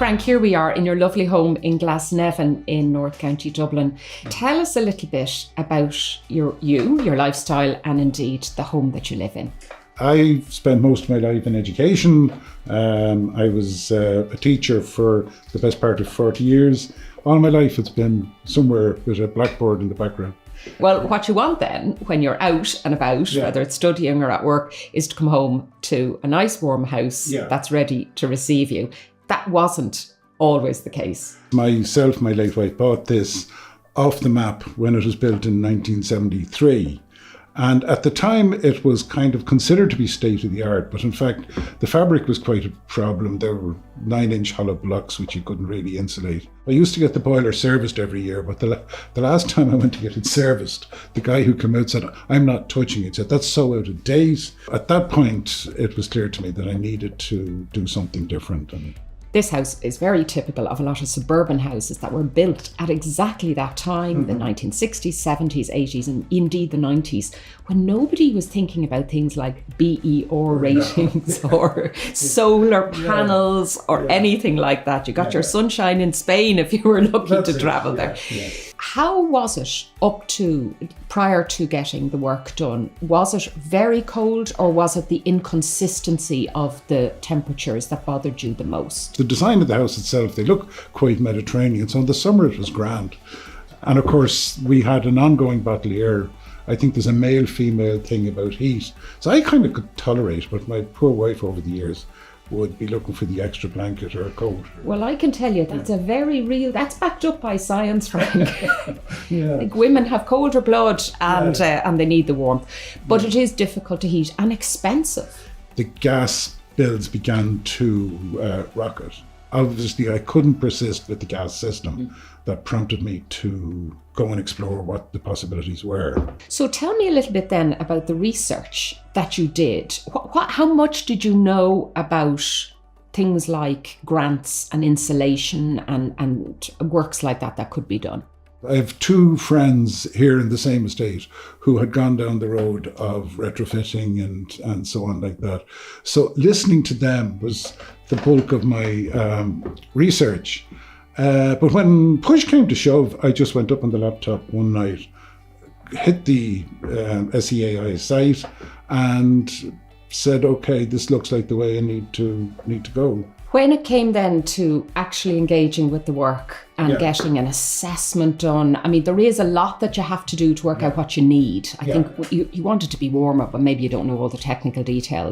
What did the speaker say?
Frank, here we are in your lovely home in Glasnevin in North County Dublin. Tell us a little bit about your lifestyle, and indeed the home that you live in. I spent most of my life in education. I was a teacher for the best part of 40 years. All my life it's been somewhere with a blackboard in the background. Well, what you want then, when you're out and about, whether it's studying or at work, is to come home to a nice warm house that's ready to receive you. That wasn't always the case. Myself, my late wife, bought this off the map when it was built in 1973. And at the time, it was kind of considered to be state-of-the-art, but in fact, the fabric was quite a problem. There were 9-inch hollow blocks which you couldn't really insulate. I used to get the boiler serviced every year, but the last time I went to get it serviced, the guy who came out said, "I'm not touching it." He said, "That's so out of date." At that point, it was clear to me that I needed to do something different. This house is very typical of a lot of suburban houses that were built at exactly that time, the 1960s, 70s, 80s, and indeed the 90s, when nobody was thinking about things like BER ratings or solar panels or anything like that. You got your sunshine in Spain if you were lucky to travel there. How was it prior to getting the work done? Was it very cold, or was it the inconsistency of the temperatures that bothered you the most? The design of the house itself, they look quite Mediterranean, so in the summer it was grand. And of course, we had an ongoing battle here. I think there's a male-female thing about heat. So I kind of could tolerate, but my poor wife over the years would be looking for the extra blanket or a coat. Well, I can tell you that's a very real, that's backed up by science, Frank. Like women have colder blood and they need the warmth. But it is difficult to heat and expensive. The gas bills began to rocket. Obviously, I couldn't persist with the gas system. That prompted me to go and explore what the possibilities were. So tell me a little bit then about the research that you did. How much did you know about things like grants and insulation and works like that could be done? I have two friends here in the same estate who had gone down the road of retrofitting and so on like that. So listening to them was the bulk of my research. But when push came to shove, I just went up on the laptop one night, hit the SEAI site and said, okay, this looks like the way I need to go. When it came then to actually engaging with the work and getting an assessment done, I mean, there is a lot that you have to do to work out what you need. I think you want it to be warmer, but maybe you don't know all the technical details.